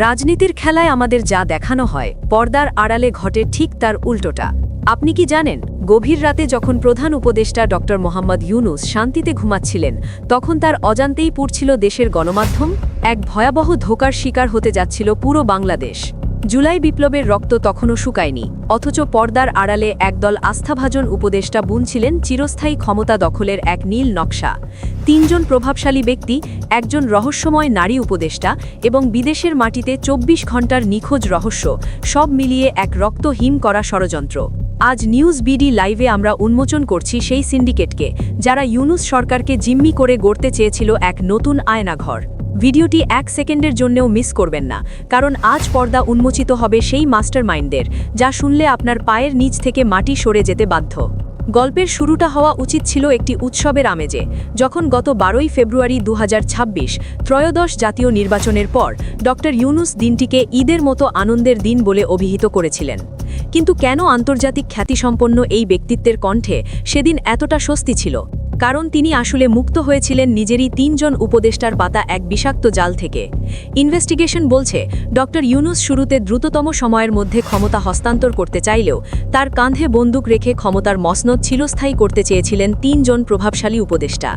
রাজনীতির খেলায় আমাদের যা দেখানো হয় পর্দার আড়ালে ঘটে ঠিক তার উল্টোটা। আপনি কি জানেন, গভীর রাতে যখন প্রধান উপদেষ্টা ডক্টর মোহাম্মদ ইউনুস শান্তিতে ঘুমাচ্ছিলেন, তখন তার অজান্তেই পুড়ছিল দেশের গণমাধ্যম। এক ভয়াবহ ধোঁকার শিকার হতে যাচ্ছিল পুরো বাংলাদেশ। জুলাই বিপ্লবের রক্ত তখনও শুকায়নি, অথচ পর্দার আড়ালে একদল আস্থাভাজন উপদেষ্টা বুনছিলেন চিরস্থায়ী ক্ষমতা দখলের এক নীল নকশা। ৩ জন প্রভাবশালী ব্যক্তি, একজন রহস্যময় নারী উপদেষ্টা এবং বিদেশের মাটিতে ২৪ ঘণ্টার নিখোঁজ রহস্য, সব মিলিয়ে এক রক্তহীন করা ষড়যন্ত্র। আজ নিউজ বিডি লাইভে আমরা উন্মোচন করছি সেই সিন্ডিকেটকে, যারা ইউনুস সরকারকে জিম্মি করে গড়তে চেয়েছিল এক নতুন আয়নাঘর। ভিডিওটি ১ সেকেন্ডের জন্যও মিস করবেন না, কারণ আজ পর্দা উন্মোচিত হবে সেই মাস্টারমাইন্ডদের, যা শুনলে আপনার পায়ের নিচ থেকে মাটি সরে যেতে বাধ্য। গল্পের শুরুটা হওয়া উচিত ছিল একটি উৎসবের আমেজে, যখন গত ১২ই ফেব্রুয়ারি ২০২৬ ত্রয়োদশ জাতীয় নির্বাচনের পর ডক্টর ইউনুস দিনটিকে ঈদের মতো আনন্দের দিন বলে অভিহিত করেছিলেন। কিন্তু কেন আন্তর্জাতিক খ্যাতিসম্পন্ন এই ব্যক্তিত্বের কণ্ঠে সেদিন এতটা স্বস্তি ছিল? কারণ তিনি আসলে মুক্ত হয়েছিলেন নিজেরই ৩ জন উপদেষ্টার পাতা এক বিষাক্ত জাল থেকে। ইনভেস্টিগেশন বলছে, ডক্টর ইউনুস শুরুতে দ্রুততম সময়ের মধ্যে ক্ষমতা হস্তান্তর করতে চাইলেও তার কাঁধে বন্দুক রেখে ক্ষমতার মসনদ চিরস্থায়ী করতে চেয়েছিলেন ৩ জন প্রভাবশালী উপদেষ্টা।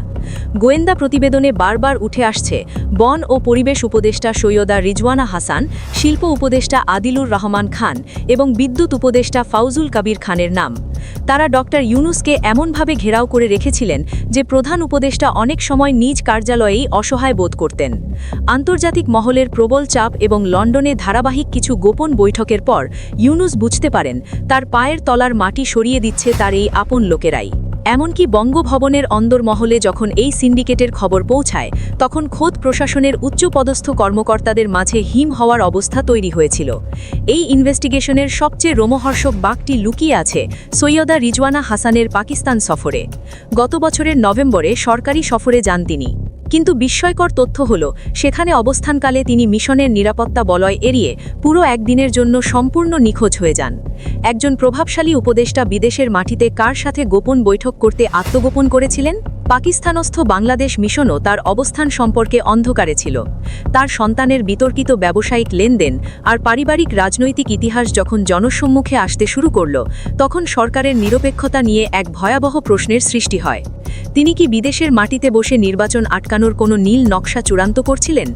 গোয়েন্দা প্রতিবেদনে বারবার উঠে আসছে বন ও পরিবেশ উপদেষ্টা সৈয়দা রিজওয়ানা হাসান, শিল্প উপদেষ্টা আদিলুর রহমান খান এবং বিদ্যুৎ উপদেষ্টা ফাউজুল কবির খানের নাম। তারা ডক্টর ইউনুসকে এমনভাবে ঘেরাও করে রেখেছিলেন যে প্রধান উপদেষ্টা অনেক সময় নিজ কার্যালয়েই অসহায় বোধ করতেন। আন্তর্জাতিক মহলের প্রবল চাপ এবং লন্ডনে ধারাবাহিক কিছু গোপন বৈঠকের পর ইউনুস বুঝতে পারেন তার পায়ের তলার মাটি সরিয়ে দিচ্ছে তার এই আপন লোকেরাই। এমনকি বঙ্গভবনের অন্দরমহলে যখন এই সিন্ডিকেটের খবর পৌঁছায়, তখন খোদ প্রশাসনের উচ্চপদস্থ কর্মকর্তাদের মাঝে হিম হওয়ার অবস্থা তৈরি হয়েছিল। এই ইনভেস্টিগেশনের সবচেয়ে রোমহর্ষক বাঁকটি লুকিয়ে আছে সৈয়দা রিজওয়ানা হাসানের পাকিস্তান সফরে। গত বছরের নভেম্বরে সরকারি সফরে যান তিনি, কিন্তু বিস্ময়কর তথ্য হল সেখানে অবস্থানকালে তিনি মিশনের নিরাপত্তা বলয় এড়িয়ে পুরো একদিনের জন্য সম্পূর্ণ নিখোঁজ হয়ে যান। একজন প্রভাবশালী উপদেষ্টা বিদেশের মাটিতে কার সাথে গোপন বৈঠক করতে আত্মগোপন করেছিলেন? পাকিস্তানস্থ বাংলাদেশ মিশনও তার অবস্থান সম্পর্কে অন্ধকারে ছিল। তার সন্তানের বিতর্কিত ব্যবসায়িক লেনদেন আর পারিবারিক রাজনৈতিক ইতিহাস যখন জনসম্মুখে আসতে শুরু করল, তখন সরকারের নিরপেক্ষতা নিয়ে এক ভয়াবহ প্রশ্নের সৃষ্টি হয়। তিনি কি বিদেশের মাটিতে বসে নির্বাচন আটকানোর কোনো নীল নকশা চূড়ান্ত করছিলেন?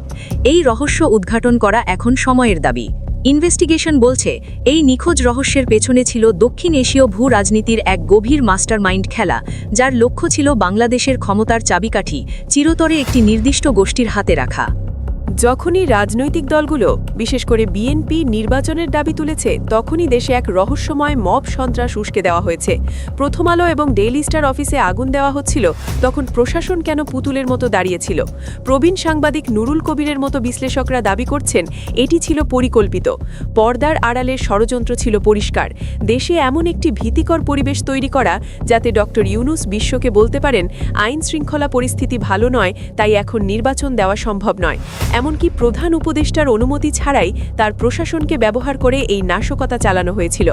এই রহস্য উদ্ঘাটন করা এখন সময়ের দাবি। ইনভেস্টিগেশন বলছে, এই নিখোঁজ রহস্যের পেছনে ছিল দক্ষিণ এশীয় ভূ রাজনীতির এক গভীর মাস্টারমাইন্ড খেলা, যার লক্ষ্য ছিল বাংলাদেশের ক্ষমতার চাবিকাঠি চিরতরে একটি নির্দিষ্ট গোষ্ঠীর হাতে রাখা। যখনই রাজনৈতিক দলগুলো, বিশেষ করে বিএনপি, নির্বাচনের দাবি তুলেছে, তখনই দেশে এক রহস্যময় মব সন্ত্রাস উস্কে দেওয়া হয়েছে। প্রথম আলো এবং ডেইলি স্টার অফিসে আগুন দেওয়া হচ্ছিল, তখন প্রশাসন কেন পুতুলের মতো দাঁড়িয়েছিল? প্রবীণ সাংবাদিক নুরুল কবিরের মতো বিশ্লেষকরা দাবি করছেন এটি ছিল পরিকল্পিত। পর্দার আড়ালের ষড়যন্ত্র ছিল পরিষ্কার। দেশে এমন একটি ভীতিকর পরিবেশ তৈরি করা যাতে ডক্টর ইউনুস বিশ্বকে বলতে পারেন আইন শৃঙ্খলা পরিস্থিতি ভালো নয়, তাই এখন নির্বাচন দেওয়া সম্ভব নয়। এমনকি প্রধান উপদেষ্টার অনুমতি ছাড়াই তার প্রশাসনকে ব্যবহার করে এই নাশকতা চালানো হয়েছিল।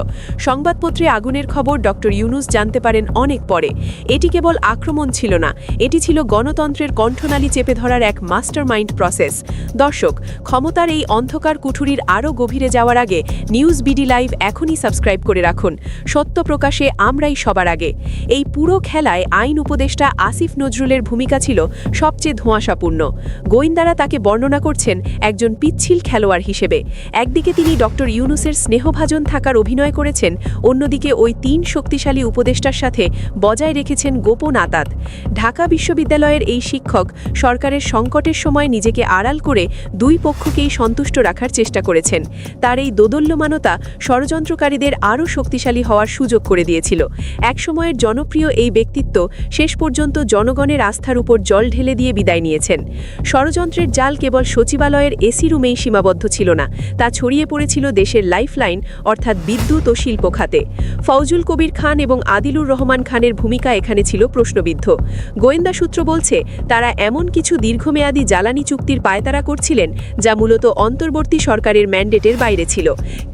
সংবাদপত্রে আগুনের খবর ডক্টর ইউনুস জানতে পারেন অনেক পরে। এটি কেবল আক্রমণ ছিল না, এটি ছিল গণতন্ত্রের কণ্ঠনালী চেপে ধরার এক মাস্টারমাইন্ড প্রসেস। দর্শক, ক্ষমতার এই অন্ধকার কুঠুরির আরও গভীরে যাওয়ার আগে নিউজ বিডি লাইভ এখনই সাবস্ক্রাইব করে রাখুন। সত্য প্রকাশে আমরাই সবার আগে। এই পুরো খেলায় আইন উপদেষ্টা আসিফ নজরুলের ভূমিকা ছিল সবচেয়ে ধোঁয়াশাপূর্ণ। গোয়েন্দারা তাকে বর্ণনা করছেন একজন পিচ্ছিল খেলোয়াড় হিসেবে। একদিকে তিনি ডক্টর ইউনুসের স্নেহভাজন থাকার অভিনয় করেছেন, অন্যদিকে ওই ৩ শক্তিশালী উপদেষ্টার সাথে বজায় রেখেছেন গোপন আঁতাত। ঢাকা বিশ্ববিদ্যালয়ের এই শিক্ষক সরকারের সংকটের সময় নিজেকে আড়াল করে দুই পক্ষকেই সন্তুষ্ট রাখার চেষ্টা করেছেন। তার এই দোদল্যমানতা ষড়যন্ত্রকারীদের আরও শক্তিশালী হওয়ার সুযোগ করে দিয়েছিল। একসময়ের জনপ্রিয় এই ব্যক্তিত্ব শেষ পর্যন্ত জনগণের আস্থার উপর জল ঢেলে দিয়ে বিদায় নিয়েছেন। ষড়যন্ত্রের জাল কেবল সচিবালয়ের এসি রুমেই সীমাবদ্ধ ছিল না, তা ছড়িয়ে পড়েছিল দেশের লাইফলাইন অর্থাৎ বিদ্যুৎ ও শিল্প খাতে। ফাউজুল কবির খান এবং আদিলুর রহমান খানের ভূমিকা এখানে ছিল প্রশ্নবিদ্ধ। গোয়েন্দা সূত্র বলছে তারা এমন কিছু দীর্ঘমেয়াদী জ্বালানি চুক্তির পায়তারা করছিলেন যা মূলত অন্তর্বর্তী সরকারের ম্যান্ডেটের বাইরে ছিল।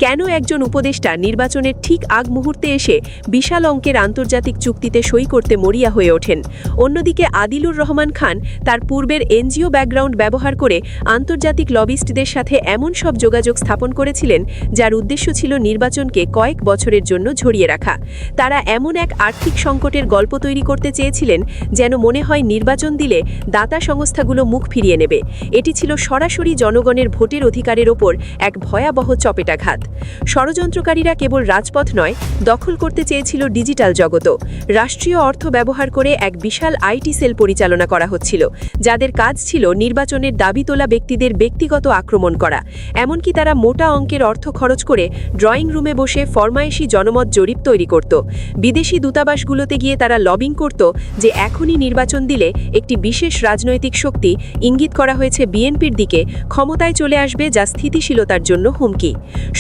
কেন একজন উপদেষ্টা নির্বাচনের ঠিক আগ মুহূর্তে এসে বিশাল অঙ্কের আন্তর্জাতিক চুক্তিতে সই করতে মরিয়া হয়ে ওঠেন? অন্যদিকে আদিলুর রহমান খান তার পূর্বের এনজিও ব্যাকগ্রাউন্ড ব্যবহার করে আন্তর্জাতিক লবিস্টদের সাথে এমন সব যোগাযোগ স্থাপন করেছিলেন যার উদ্দেশ্য ছিল নির্বাচনকে কয়েক বছরের জন্য ঝরিয়ে রাখা। তারা এমন এক আর্থিক সংকটের গল্প তৈরি করতে চেয়েছিলেন যেন মনে হয় নির্বাচন দিলে দাতা সংস্থাগুলো মুখ ফিরিয়ে নেবে। এটি ছিল সরাসরি জনগণের ভোটের অধিকারের ওপর এক ভয়াবহ চপেটাঘাত। ষড়যন্ত্রকারীরা কেবল রাজপথ নয়, দখল করতে চেয়েছিল ডিজিটাল জগতও। রাষ্ট্রীয় অর্থ ব্যবহার করে এক বিশাল আইটি সেল পরিচালনা করা হচ্ছিল, যাদের কাজ ছিল নির্বাচনের দাবি তোলা ব্যক্তিদের ব্যক্তিগত আক্রমণ করা। এমনকি তারা মোটা অঙ্কের অর্থ খরচ করে ড্রয়িং রুমে বসে ফরমায়েশি জনমত জরিপ তৈরি করত। বিদেশি দূতাবাসগুলোতে গিয়ে তারা লবিং করত যে এখনই নির্বাচন দিলে একটি বিশেষ রাজনৈতিক শক্তি, ইঙ্গিত করা হয়েছে বিএনপির দিকে, ক্ষমতায় চলে আসবে, যা স্থিতিশীলতার জন্য হুমকি।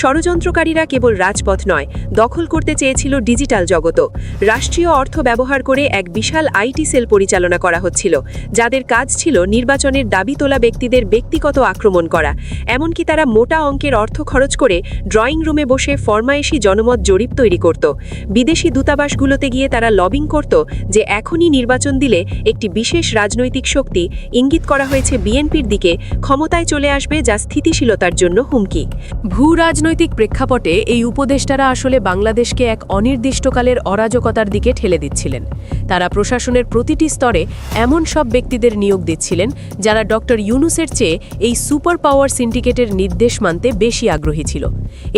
ষড়যন্ত্রকারীরা কেবল রাজপথ নয়, দখল করতে চেয়েছিল ডিজিটাল জগতও। রাষ্ট্রীয় অর্থ ব্যবহার করে এক বিশাল আইটি সেল পরিচালনা করা হচ্ছিল, যাদের কাজ ছিল নির্বাচনের দাবি তোলা ব্যক্তিদের ব্যক্তিগত আক্রমণ করা। এমনকি তারা মোটা অঙ্কের অর্থ খরচ করে ড্রয়িং রুমে বসে ফরমায়েশি জনমত জরিপ তৈরি করত। বিদেশি দূতাবাসগুলোতে গিয়ে তারা লবিং করত যে এখনই নির্বাচন দিলে একটি বিশেষ রাজনৈতিক শক্তি, ইঙ্গিত করা হয়েছে বিএনপির দিকে, ক্ষমতায় চলে আসবে, যা স্থিতিশীলতার জন্য হুমকি। ভূ রাজনৈতিক প্রেক্ষাপটে এই উপদেষ্টারা আসলে বাংলাদেশকে এক অনির্দিষ্টকালের অরাজকতার দিকে ঠেলে দিচ্ছিলেন। তারা প্রশাসনের প্রতিটি স্তরে এমন সব ব্যক্তিদের নিয়োগ দিচ্ছিলেন যারা ডক্টর ইউনূসের চেয়ে এই সুপার পাওয়ার সিন্ডিকেটের নির্দেশ মানতে বেশি আগ্রহী ছিল।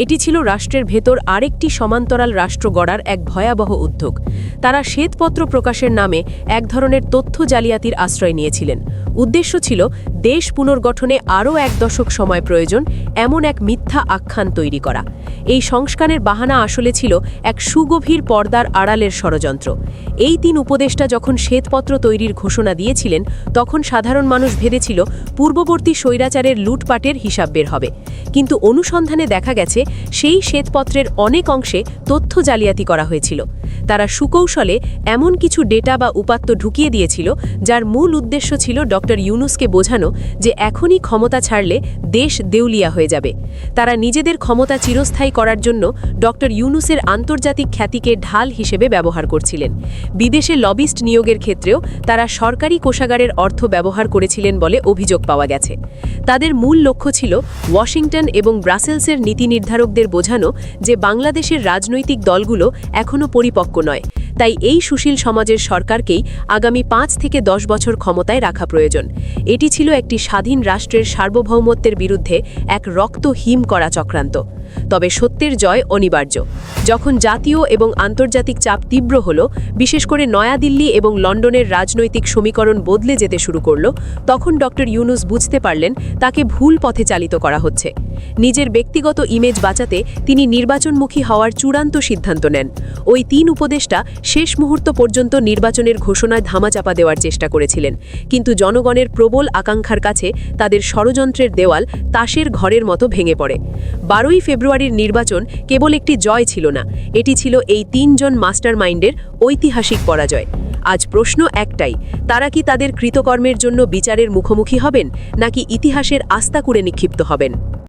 এটি ছিল রাষ্ট্রের ভেতর আরেকটি সমান্তরাল রাষ্ট্র গড়ার এক ভয়াবহ উদ্যোগ। তারা শ্বেতপত্র প্রকাশের নামে এক ধরনের তথ্য জালিয়াতির আশ্রয় নিয়েছিলেন। উদ্দেশ্য ছিল দেশ পুনর্গঠনে আরও 1 দশক সময় প্রয়োজন এমন এক মিথ্যা আখ্যান তৈরি করা। এই সংস্কারের বাহানা আসলে ছিল এক সুগভীর পর্দার আড়ালের ষড়যন্ত্র। এই 3 উপদেষ্টা যখন শ্বেতপত্র তৈরির ঘোষণা দিয়েছিলেন, তখন সাধারণ মানুষ ভেবেছিল পূর্ববর্তী স্বৈরাচারের লুটপাটের হিসাব বের হবে। কিন্তু অনুসন্ধানে দেখা গেছে সেই শ্বেতপত্রের অনেক অংশে তথ্য জালিয়াতি করা হয়েছিল। তারা সুকৌশলে এমন কিছু ডেটা বা উপাত্ত ঢুকিয়ে দিয়েছিল যার মূল উদ্দেশ্য ছিল ডক্টর ইউনূসকে বোঝানো যে এখনই ক্ষমতা ছাড়লে দেশ দেউলিয়া হয়ে যাবে। তারা নিজেদের ক্ষমতা চিরস্থায়ী করার জন্য ডক্টর ইউনূসের আন্তর্জাতিক খ্যাতিকে ঢাল হিসেবে ব্যবহার করছিলেন। বিদেশে লবিস্ট নিয়োগের ক্ষেত্রেও তারা সরকারি কোষাগারের অর্থ ব্যবহার করেছিলেন বলে অভিযোগ পাওয়া গেছে। তাদের মূল লক্ষ্য ছিল ওয়াশিংটন এবং ব্রাসেলসের নীতি নির্ধারকদের বোঝানো যে বাংলাদেশের রাজনৈতিক দলগুলো এখনও পরিপক্ক নয়, তাই এই সুশীল সমাজের সরকারকেই আগামী 5 থেকে 10 বছর ক্ষমতায় রাখা প্রয়োজন। এটি ছিল একটি স্বাধীন রাষ্ট্রের সার্বভৌমত্বের বিরুদ্ধে এক রক্তহীন করা চক্রান্ত। তবে সত্যের জয় অনিবার্য। যখন জাতীয় এবং আন্তর্জাতিক চাপ তীব্র হল, বিশেষ করে নয়াদিল্লি এবং লন্ডনের রাজনৈতিক সমীকরণ বদলে যেতে শুরু করল, তখন ডক্টর ইউনূস বুঝতে পারলেন তাকে ভুল পথে চালিত করা হচ্ছে। নিজের ব্যক্তিগত ইমেজ বাঁচাতে তিনি নির্বাচনমুখী হওয়ার চূড়ান্ত সিদ্ধান্ত নেন। ওই 3 উপদেষ্টা শেষ মুহূর্ত পর্যন্ত নির্বাচনের ঘোষণায় ধামাচাপা দেওয়ার চেষ্টা করেছিলেন, কিন্তু জনগণের প্রবল আকাঙ্ক্ষার কাছে তাদের ষড়যন্ত্রের দেওয়াল তাসের ঘরের মতো ভেঙে পড়ে। 12ই ফেব্রুয়ারির নির্বাচন কেবল একটি জয় ছিল না, এটি ছিল এই 3 জন মাস্টারমাইন্ডের ঐতিহাসিক পরাজয়। আজ প্রশ্ন একটাই, তারা কি তাদের কৃতকর্মের জন্য বিচারের মুখোমুখি হবেন, নাকি ইতিহাসের আস্তাকুড়ে নিক্ষিপ্ত হবেন?